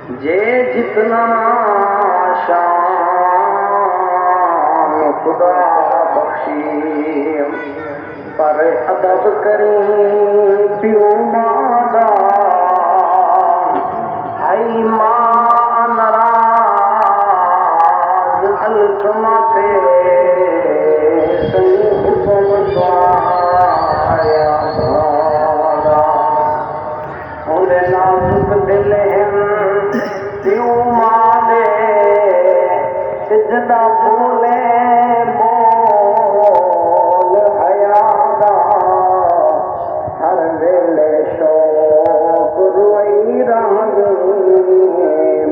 جے جتنا شان خدا بخشی پر ادب کریں پیو مادا ہائی ماں نراز الکما پہ سنگ پمسوایا دھادا اندے نازک دل پیو ماں سجدہ بولے بول حیا دا ہر ویلے شوق روئی رنگ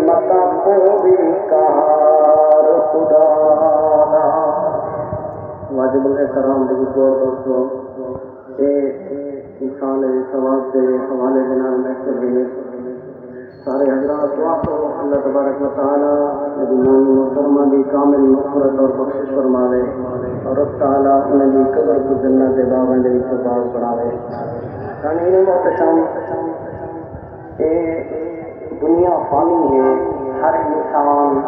متا کوئی کار خدا دا واجب الاحترام بزرگوں دوستوں یہ انسان ثواب کے حوالے کے نام میں سارے حضرات دعا کرو اللہ تبارک و تعالیٰ نبی محترمہ دی کامل مغفرت اور بخشش فرماوے اور رب تعالیٰ انہیں دی قبر کو جنت دے باغاں دے وچ باغ بناوے۔ سامعین محترم، یہ دنیا فانی ہے، ہر انسان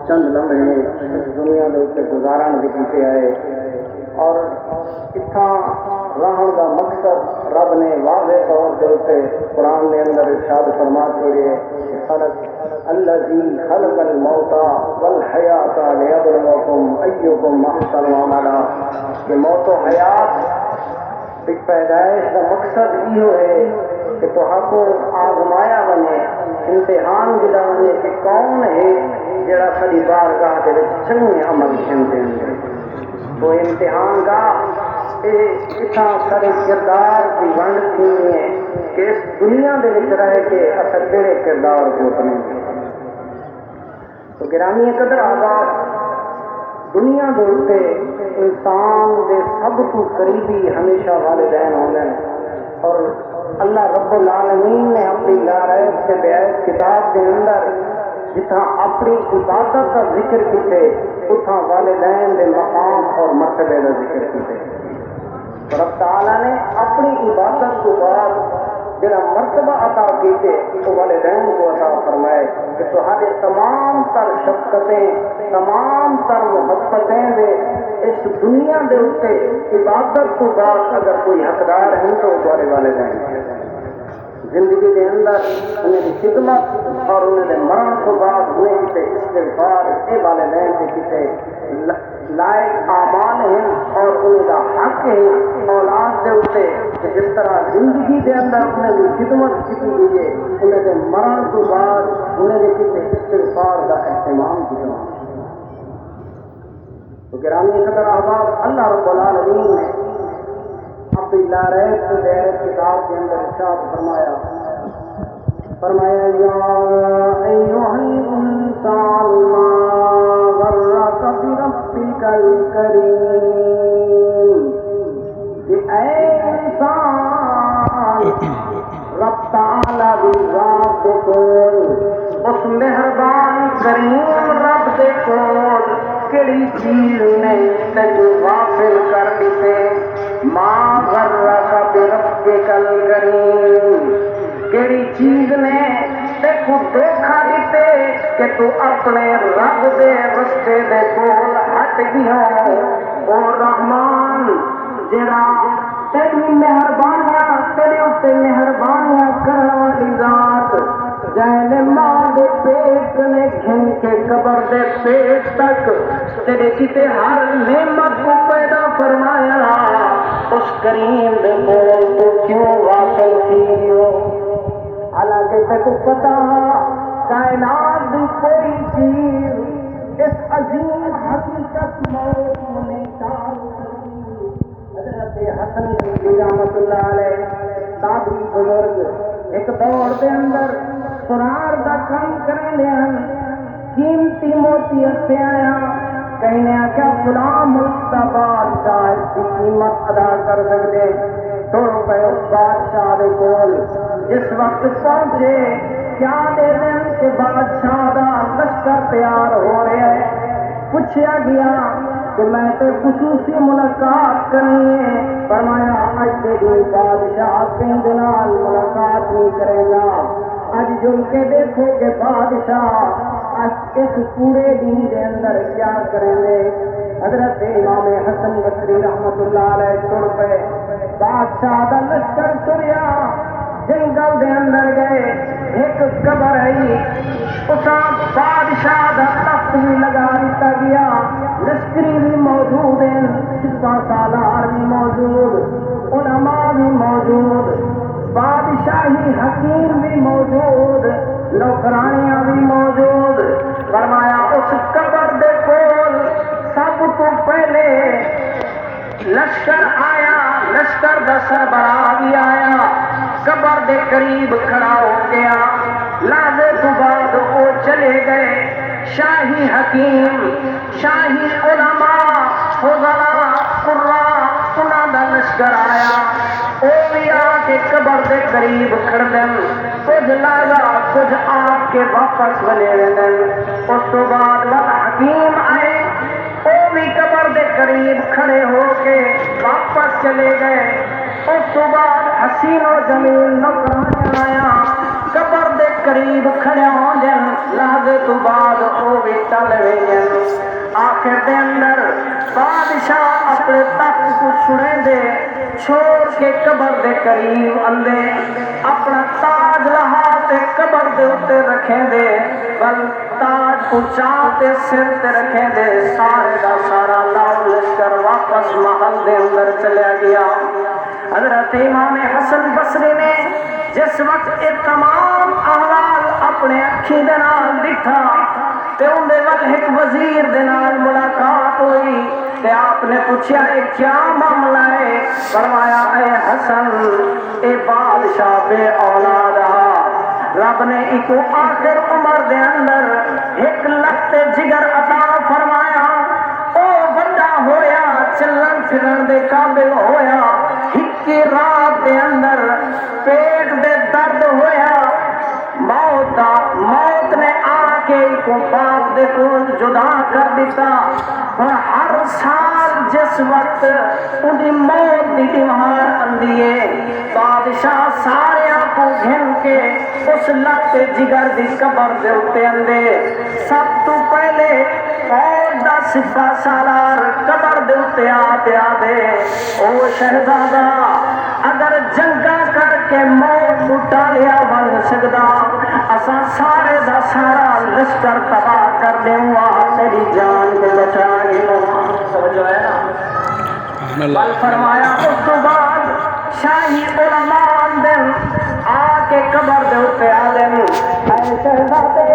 چند لمحے اس دنیا دے اوپر گزارن دے کیتے آئے اور اتھاں رہن کا مقصد رب نے واضح طور پہ قرآن کے اندر ارشاد فرما چھوڑے الذی خلق الموت والحیات لیبلوکم ایکم احسن عملا کہ موت و حیات کی پیدائش کا مقصد یہ ہے کہ تہاکو آزمایا بنے، امتحان دلا بنے کہ کون ہے جڑا ساری بارگاہ دے وچ چنگے عمل کیندے ہیں۔ تو امتحان کا اتنا سارے کردار کی ونڈ تھی ہے کہ اس دنیا دے وچ رہ کے اصل کہڑے کردار کو اپنے تو گرامی قدر آزاد دنیا دے اوپر انسان دے سب تو قریبی ہمیشہ والدین ہوندے ہیں اور اللہ رب العالمین نے اپنی لارائت سے بیعت کتاب کے اندر جتنا اپنی عبادت کا ذکر کیتے اتنا والدین دے مقام اور مرتبے کا ذکر کیتے۔ رب تعالیٰ نے اپنی عبادت کو بعد جڑا مرتبہ عطا کیتے تو والدین کو عطا فرمائے کہ تمہارے تمام تر شفقتیں تمام تر محبتیں دے اس دنیا دے اوپر عبادت کو بعد اگر کوئی حقدار ہیں تو تمہارے والدین زندگی کے اندر انہیں کی خدمت اور انہیں دے مرن کو بعد ہوئے کتے استغفار اے والدین کے کتے لائق اعمال ہیں اور انہیں کا حق ہے اولاد کے اوپر کہ جس طرح زندگی کے اندر انہیں کی خدمت کی گئی ہے انہیں دے مرن کو بعد انہیں دے کتے استغفار کا اہتمام کیا۔ تو گرامی قدر احباب، اللہ رب العالمین نے اپنی لارائت سے بیعت کتاب کے اندر ارشاد فرمایا یا ایھا الانسان ما غرک بربک الکریم کہ اے انسان رب تعالیٰ دی ذات دے کول اس مہربان کریم رب دے کول کیڑی چیز نے تجو غافل کر دیتے ما غرک بربک الکریم کیڑی چیز نے دیکھو دھوکھا دیتے کہ تو اپنے رب دے رستے دے کول ہٹ گیا او رحمان جڑا تیری مہربانیاں تیرے اوتے مہربانیاں کرن والی ذات جائے ماں دے پیٹ نے گھن کے قبر دے پیٹ تک تیرے کتے ہر نعمت کو پیدا فرمایا اس کریم دے کول تو کیوں غافل تھی ہو؟ حالانکہ تک پتا کائنات دی کوئی چیز اس عظیم حقیقت موت میں ٹال حضرت حسن بصری رحمۃ اللہ علیہ تابعی بزرگ ایک دور دے اندر سرار دا کام کرنے ہیں قیمتی موتی ہتھے آیا کہنے کیا فلاں ملک دا بادشاہ اس کی قیمت ادا کر سکتے تو روپے اس بادشاہ دے کول جس وقت پہنچے کیا دے دیں کہ بادشاہ دا لشکر تیار ہو رہے ہیں پوچھا گیا کہ میں تو خصوصی ملاقات کرنی ہے فرمایا اج کے دن بادشاہ کے نال ملاقات نہیں کرے گا اج جل کے دیکھو کہ بادشاہ اس پورے دن کے اندر کیا کریں گے. حضرت امام حسن بصری رحمت اللہ علیہ تر پہ بادشاہ دا لشکر تریا جنگل دے اندر گئے. ایک قبر ہے اس بادشاہ دا تخت بھی لگا دیتا گیا. لشکری بھی موجود ہیں, سپاہ سالار بھی موجود, علماء بھی موجود, بادشاہی حکیم بھی موجود, نوکرانیاں بھی موجود. فرمایا اس قبر دے کول سب کو پہلے لشکر آیا, لشکر دا سربراہ بھی آیا, قبر دے قریب کھڑا ہو گیا. لازے تو بعد وہ چلے گئے. شاہی حکیم, شاہی علماء, فضلاء, قراء, انہاں دا لشکر آیا. وہ بھی آ کے قبر دے قریب کھڑ دن, کچھ لاگا کچھ آپ کے واپس بنے دن. اس تو بعد حکیم آئے, وہ بھی قبر دے قریب کھڑے ہو کے واپس چلے گئے. اس تو بعد حسین و جمیل نوکران آیا, قبر دے قریب کھڑے ہو جن. لازے تو بعد وہ بھی چل گئے. آخر دے اندر بادشاہ اپنے تخت کو چھڑے دے چھوڑ کے قبر دے قریب اندے اپنا تاج لہا تے قبر دے اتے رکھیں دے, بل تاج اچا تے سر تے رکھیں دے. سارے دا سارا لاؤ لشکر واپس محل دے اندر چلے گیا. حضرت امام حسن بصری نے جس وقت یہ تمام احوال اپنے اکھی دے نال دیکھا تے اندے ول ایک وزیر دے نال ملاقات ہوئی تے آپ نے پوچھا یہ کیا معاملہ ہے. فرمایا اے حسن, اے بادشاہ بے اولاد رب نے ایک آخر عمر دے اندر ایک لخت جگر عطا فرمایا. او بڑا ہویا, چلن پھرن دے قابل ہویا. ہکی رات دے اندر پیٹ دے درد ہویا. موت نے آ کے کو باپ دے کو جدا کر دیتا. اور ہر سال جس وقت ان کی موت کی تیمار اندیے, بادشاہ سارے کو گھن کے اس لخت جگر دی قبر دے اتے اندے سب تو پہلے فوج دا سپاہ سالار قبر دے اتے آتے آدے, او شہزادہ اگر جنگا کر کے موت کو ٹالیا بن سکدا, اساں سارے دا سارا لشکر تباہ کر دیں گا, تیری جان کو بچا گے. سمجھو ہے نا. بل فرمایا اس تو بعد شاہی علماء دن آ کے قبر دے اتے آدم, اے شہزادے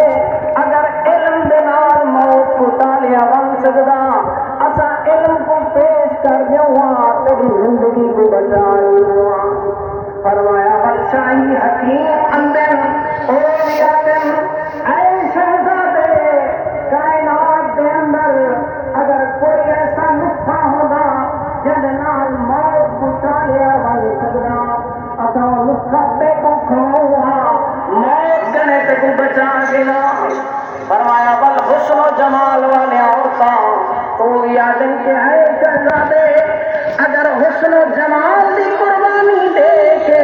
اگر علم دے نال موت کو ٹالیا بن سکدا, اساں علم کو پیش کر دیں گا, تیری زندگی کو بچا گے. فرمایا شاہی حکیم اندر او یادن, اے شہزادے کائنات دے اندر اگر کوئی ایسا نسخہ ہوگا جن نال موت کو ٹالیا بن سکدا, اساں نسخہ تے کو کھویا موت کنے تے کو بچا گیا. فرمایا بل حسن و جمال والے عورتاں او یادن کے ہے شہزادے اگر حسن و جمال دی قربانی دے کے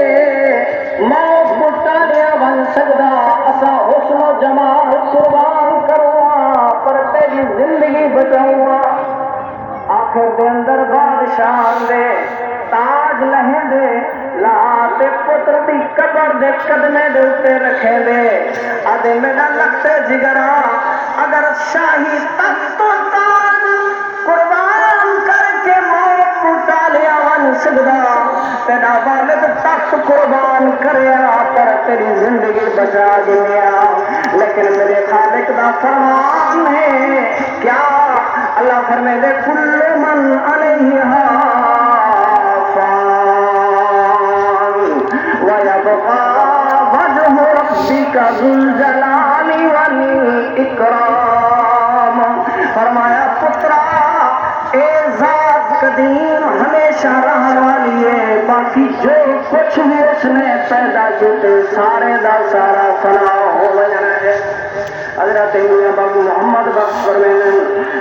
موت کو ٹالیا بن سکدا, اسا حسن و جمال قربان کروا پر تیری زندگی بچاؤں. آخر دے اندر بادشاہ دے تاج لہیں دے لا تے پتر دی قبر دے قدمے دے اتے رکھے دے. آدھے میرا لگتے جگرا اگر شاہی تخت و تاج قربان کر کے موت کو ٹالیا بن سکدا, تیرا والد تخت قربان کریا پر تیری زندگی بچا گیا. لیکن میرے خالق دا فرمان ہے کیا, اللہ فرمائے دے کل من علیہا فان ویبقا وجہ ربک ذو الجلال والاکرام. فرمایا پترا اے ذات قدیم ہمیشہ رہنے والی ہے, باقی جو کچھ بھی اس نے پیدا کیتے سارے دا سارا فنا ہو جانا ہے. حضرت ابو محمد بخش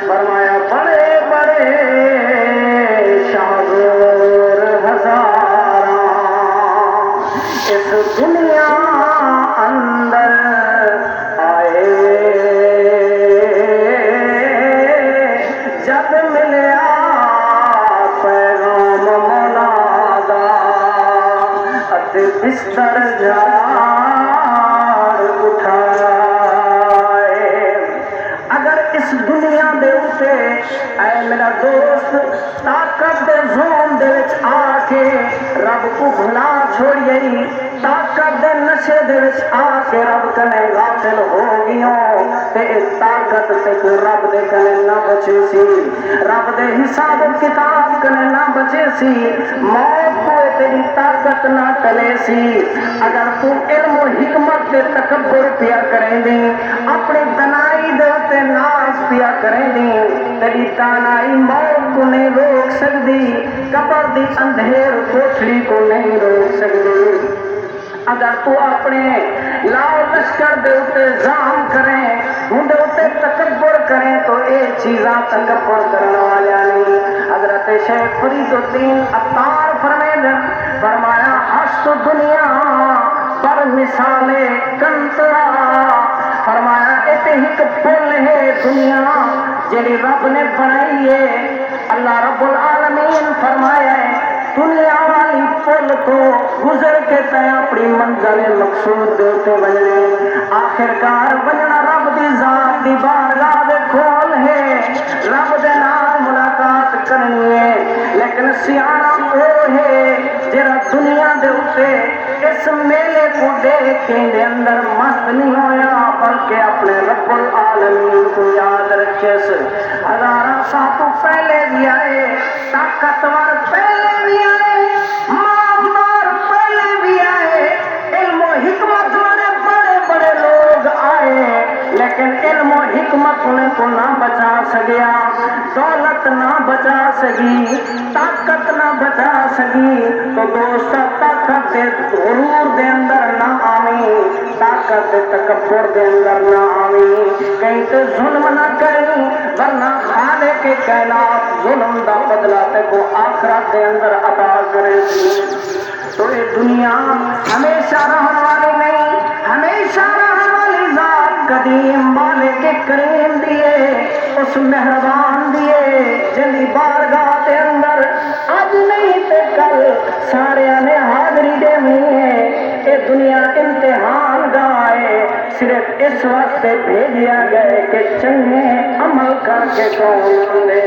فرمایا بڑے بڑے شاہزور ہزاراں اس دنیا اندر اے میرا دوست طاقت دے زون دے وچ آ کے رب کو بھلا چھوڑیے، طاقت دے نشے دے وچ آ کے رب کنے غافل ہو گیوں تے اس طاقت سے کوئی رب دے کنے نہ بچے سی، رب دے حساب کتاب کنے نہ بچے سی، موت کو تیری طاقت نہ ٹلے سی۔ اگر تو علم و حکمت دے تکبر پیا کریں دی، اپنی دنائی دے تے ناز پیا کریں دی، تیری دانائی موت کو نہیں روک سکتی، قبر دی اندھیر کوٹھڑی کو نہیں روک سکتی۔ اگر تو اپنے لاؤ لشکر دے اتے زام کریں، ان دے اتے تکبر کریں تو اے چیزاں تکبر کرنے والا نہیں۔ حضرت شیخ فرید الدین عطار فرمایا ہست دنیا پر مثال کنترا، فرمایا ایتے ایک پل ہے دنیا جیڑی رب نے بنائی ہے۔ اللہ رب العالمین فرمایا ہے دنیا والی پل تو گزر کے تے اپنی منزل مقصود دیتے بننے، آخرکار بننا رب دی ذات دی بارگاہ دے کھول ہے، رب دے نال ملاقات کرنی ہے۔ لیکن سیاح وہ ہے جڑا دنیا دے اوتے اس میلے کو دیکھ کے دے اندر مست نہیں ہویا بلکہ اپنے رب العالمین کو یاد رکھے۔ ہزاراں سال تو پہلے بھی آئے، طاقتور پہلے بھی آئے، مالدار پہلے بھی آئے، علم و حکمت والے بڑے بڑے لوگ آئے، لیکن علم و حکمت انہیں کو نہ بچا سکیا، دولت نہ بچا سکی، طاقت نہ بچا سکی۔ تو دوست طاقت دے غرور دے اندر نہ آویں، طاقت دے تکبر دے اندر نہ آویں، کہیں تو ظلم نہ کریں ورنہ خالق کے کائنات ظلم دا بدلہ تے کو آخرت دے اندر عطا کرے۔ تو یہ دنیا ہمیشہ رہنے والی نہیں، ہمیشہ رہنے والی ذات قدیم والے کے کریم دیے، اس مہربان دیے جن کی بارگاہ کے اندر اج نہیں تے کل سارے نے حاضری دینی ہے۔ یہ دنیا امتحان گائے صرف اس واسطے بھیجیا گئے کہ چنگے عمل کر کے کون دے،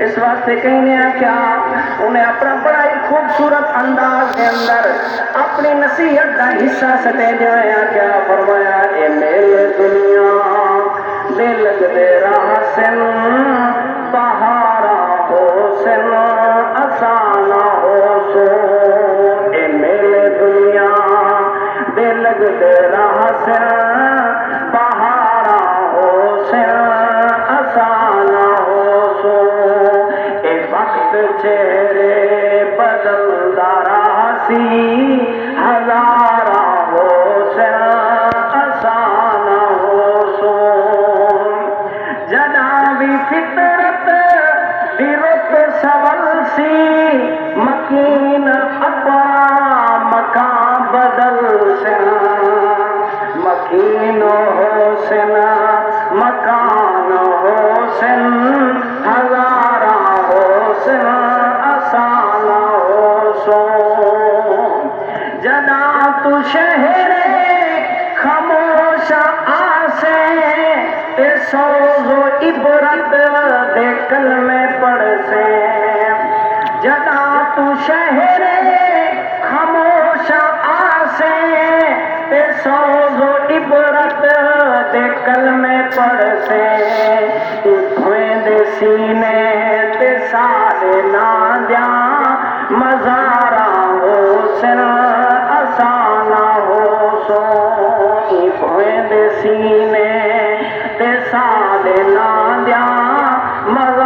اس واسطے کہنے کیا انہیں اپنا بڑا ہی خوبصورت انداز کے اندر اپنی نصیحت کا حصہ سٹے دیا، کیا فرمایا اے میرے دنیا دے لگ دے راہ سن بہارا ہو سن آسانا ہو سو، اے میرے دنیا دے لگ دے راہ سن بہارا ہو سن آسانا ہو سو، اے وقت چہرے بدلدا راہ سی ہزارہ ہو سن آسانا ہو سو، جنابی فطرت دی رت سول سی مکین اپنا مکان بدل سن، مکین ہو سن مکان ہو سن ہزارہ ہو سن آسانہ ہو سو، جدا تو شہر خاموش آسے تے سوز و عبرت دے کلمے پڑھ سے، جدا تو شہر خاموش آسے تے سوز و عبرت دے کلمے پڑھ سے، دھویں دے سینے تے سارے نہ دیا مزارہ ہو سن آسانہ ہو سو، دھویں دے سینے تے سارے نہ دیا مزارہ